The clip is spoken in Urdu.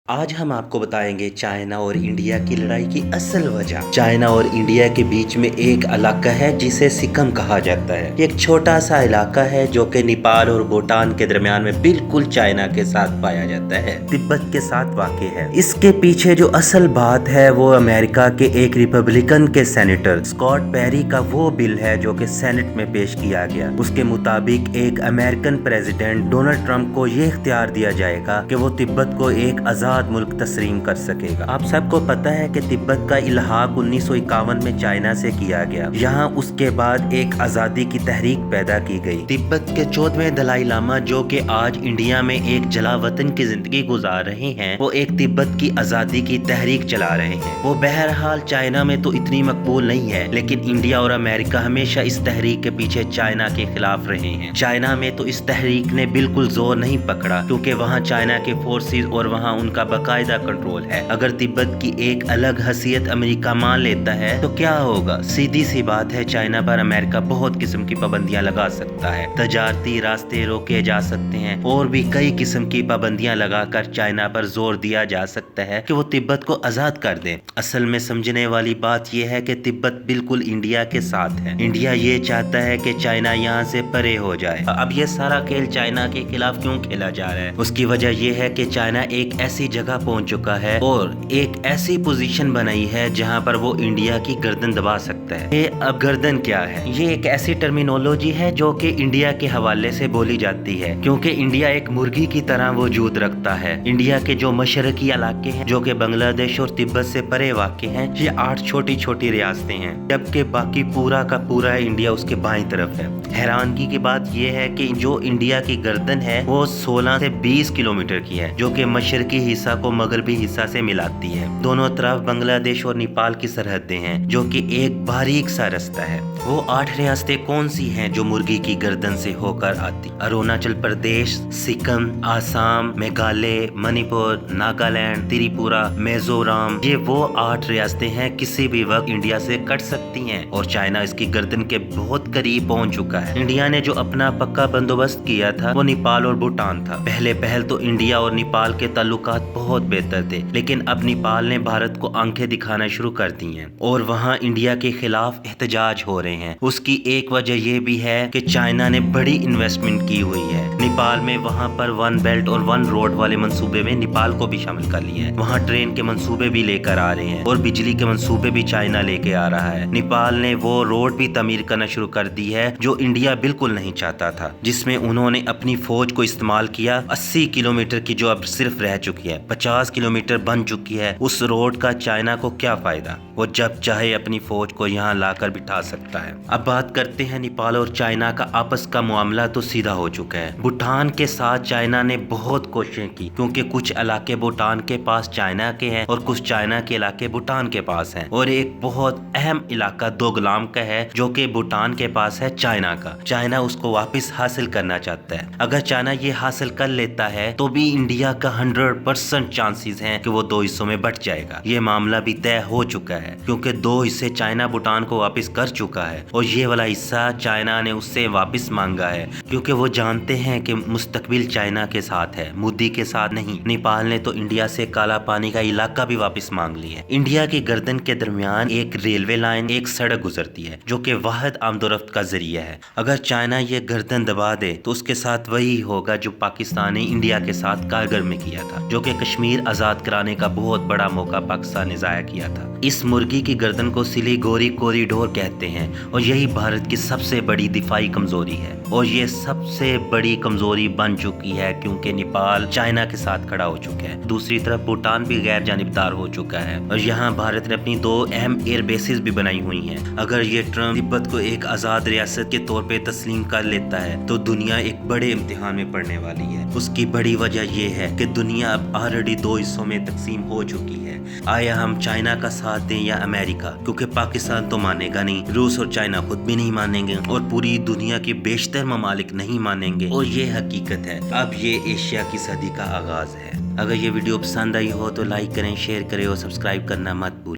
آج ہم آپ کو بتائیں گے چائنا اور انڈیا کی لڑائی کی اصل وجہ۔ چائنا اور انڈیا کے بیچ میں ایک علاقہ ہے جسے سکم کہا جاتا ہے۔ ایک چھوٹا سا علاقہ ہے جو کہ نیپال اور بھوٹان کے درمیان میں بالکل چائنا کے ساتھ پایا جاتا ہے، تبت کے ساتھ واقع ہے۔ اس کے پیچھے جو اصل بات ہے وہ امریکہ کے ایک ریپبلکن کے سینیٹر اسکاٹ پیری کا وہ بل ہے جو کہ سینٹ میں پیش کیا گیا۔ اس کے مطابق ایک امریکن پریزیڈنٹ ڈونلڈ ٹرمپ کو یہ اختیار دیا جائے گا کہ وہ تبت کو ایک آزاد ملک تسلیم کر سکے گا۔ آپ سب کو پتا ہے کہ تبت کا الحاق 1951 میں چائنا سے کیا گیا۔ یہاں اس کے بعد ایک آزادی کی تحریک پیدا کی گئی۔ تبت کے 14ویں دلائی لاما جو کہ آج انڈیا میں ایک جلا وطن کی زندگی گزار رہے ہیں، وہ ایک تبت کی آزادی کی تحریک چلا رہے ہیں۔ وہ بہرحال چائنا میں تو اتنی مقبول نہیں ہے، لیکن انڈیا اور امریکہ ہمیشہ اس تحریک کے پیچھے چائنا کے خلاف رہے ہیں۔ چائنا میں تو اس تحریک نے بالکل زور نہیں پکڑا کیونکہ وہاں چائنا کے فورسز اور وہاں ان کا باقاعدہ کنٹرول ہے۔ اگر تبت کی ایک الگ حیثیت امریکہ مان لیتا ہے تو کیا ہوگا؟ سیدھی سی بات ہے، چائنا پر امریکہ بہت قسم کی پابندیاں لگا سکتا ہے، تجارتی راستے روکے جا سکتے ہیں اور بھی کئی قسم کی پابندیاں لگا کر چائنا پر زور دیا جا سکتا ہے کہ وہ تبت کو آزاد کر دے۔ اصل میں سمجھنے والی بات یہ ہے کہ تبت بالکل انڈیا کے ساتھ ہے۔ انڈیا یہ چاہتا ہے کہ چائنا یہاں سے پرے ہو جائے۔ اب یہ سارا کھیل چائنا کے خلاف کیوں کھیلا جا رہا ہے؟ اس کی وجہ یہ ہے کہ چائنا ایک ایسی جگہ پہنچ چکا ہے اور ایک ایسی پوزیشن بنائی ہے جہاں پر وہ انڈیا کی گردن دبا سکتا ہے۔ یہ اب گردن کیا ہے؟ یہ ایک ایسی ٹرمینولوجی ہے جو کہ انڈیا کے حوالے سے بولی جاتی ہے، کیونکہ انڈیا ایک مرغی کی طرح وجود رکھتا ہے۔ انڈیا کے جو مشرقی علاقے ہیں جو کہ بنگلہ دیش اور تبت سے پرے واقع ہیں، یہ 8 چھوٹی چھوٹی ریاستیں ہیں، جبکہ باقی پورا کا پورا انڈیا اس کے بائیں طرف ہے۔ حیرانگی کی بات یہ ہے کہ جو انڈیا کی گردن ہے وہ 16 سے 20 کلومیٹر کی ہے، جو کہ مشرقی حصہ کو مغربی حصہ سے ملاتی ہے۔ دونوں طرف بنگلہ دیش اور نیپال کی سرحدیں ہیں جو کہ ایک باریک سا رستہ ہے۔ وہ 8 ریاستیں کون سی ہیں جو مرغی کی گردن سے ہو کر آتی؟ اروناچل پردیش، سکم، آسام، میگھالیہ، منی پور، ناگالینڈ، تریپورہ، میزورام، یہ وہ 8 ریاستیں ہیں کسی بھی وقت انڈیا سے کٹ سکتی ہیں اور چائنا اس کی گردن کے بہت قریب پہنچ چکا ہے۔ انڈیا نے جو اپنا پکا بندوبست کیا تھا وہ نیپال اور بھوٹان تھا۔ پہل تو انڈیا اور نیپال کے تعلقات بہت بہتر تھے، لیکن اب نیپال نے بھارت کو آنکھیں دکھانا شروع کر دی ہیں اور وہاں انڈیا کے خلاف احتجاج ہو رہے ہیں۔ اس کی ایک وجہ یہ بھی ہے کہ چائنا نے بڑی انویسٹمنٹ کی ہوئی ہے نیپال میں۔ وہاں پر 1 بیلٹ اور 1 روڈ والے منصوبے میں نیپال کو بھی شامل کر لیا ہے۔ وہاں ٹرین کے منصوبے بھی لے کر آ رہے ہیں اور بجلی کے منصوبے بھی چائنا لے کے آ رہا ہے۔ نیپال نے وہ روڈ بھی تعمیر کرنا شروع کر دی ہے جو انڈیا بالکل نہیں چاہتا تھا، جس میں انہوں نے اپنی فوج کو استعمال کیا۔ 80 کلومیٹر کی جو اب صرف رہ چکی ہے، 50 کلومیٹر بن چکی ہے۔ اس روڈ کا چائنا کو کیا فائدہ؟ وہ جب چاہے اپنی فوج کو یہاں لا کر بٹھا سکتا ہے۔ اب بات کرتے ہیں نیپال اور چائنا کا آپس کا معاملہ تو سیدھا ہو چکا ہے۔ بھوٹان کے ساتھ چائنا نے بہت کوششیں کی کیونکہ کچھ علاقے بھوٹان کے پاس چائنا کے ہیں اور کچھ چائنا کے علاقے بھوٹان کے پاس ہیں، اور ایک بہت اہم علاقہ دوگلام کا ہے جو کہ بھوٹان کے پاس ہے چائنا کا۔ چائنا اس کو واپس حاصل کرنا چاہتا ہے۔ اگر چائنا یہ حاصل کر لیتا ہے تو بھی انڈیا کا 100% چانسز ہیں کہ وہ 2 حصوں میں بٹ جائے گا۔ یہ معاملہ بھی طے ہو چکا ہے کیونکہ 2 حصے چائنا بھوٹان کو واپس کر چکا ہے اور یہ والا حصہ چائنا نے اس سے واپس مانگا ہے کیونکہ وہ جانتے ہیں کہ مستقبل چائنا کے ساتھ ہے، مودی کے ساتھ نہیں۔ نیپال نے تو انڈیا سے کالا پانی کا علاقہ بھی واپس مانگ لیا ہے۔ انڈیا کی گردن کے درمیان ایک ریلوے لائن، ایک سڑک گزرتی ہے جو کہ واحد آمد و رفت کا ذریعہ ہے۔ اگر چائنا یہ گردن دبا دے تو اس کے ساتھ وہی ہوگا جو پاکستان نے انڈیا کے ساتھ کارگل میں کیا تھا، جو کہ کشمیر آزاد کرانے کا بہت بڑا موقع پاکستان نے ضائع کیا تھا۔ اس مرغی کی گردن کو سلیگوری کوریڈور کہتے ہیں اور یہی بھارت کی سب سے بڑی دفاعی کمزوری ہے، اور یہ سب سے بڑی کمزوری بن چکی ہے کیونکہ نیپال چائنا کے ساتھ کھڑا ہو چکا ہے۔ دوسری طرف بھوٹان بھی غیر جانبدار ہو چکا ہے اور یہاں بھارت نے اپنی 2 اہم ایئر بیسز بھی بنائی ہوئی ہیں۔ اگر یہ ٹرمپ تبت کو ایک آزاد ریاست کے طور پہ تسلیم کر لیتا ہے تو دنیا ایک بڑے امتحان میں پڑنے والی ہے۔ اس کی بڑی وجہ یہ ہے کہ دنیا اب آلریڈی 2 حصوں میں تقسیم ہو چکی ہے۔ آیا ہم چائنا کا ساتھ دیں یا امریکہ؟ کیونکہ پاکستان تو مانے گا نہیں، روس اور چائنا خود بھی نہیں مانیں گے اور پوری دنیا کے بیشتر ممالک نہیں مانیں گے، اور یہ حقیقت ہے۔ اب یہ ایشیا کی صدی کا آغاز ہے۔ اگر یہ ویڈیو پسند آئی ہو تو لائک کریں، شیئر کریں اور سبسکرائب کرنا مت بھولیں۔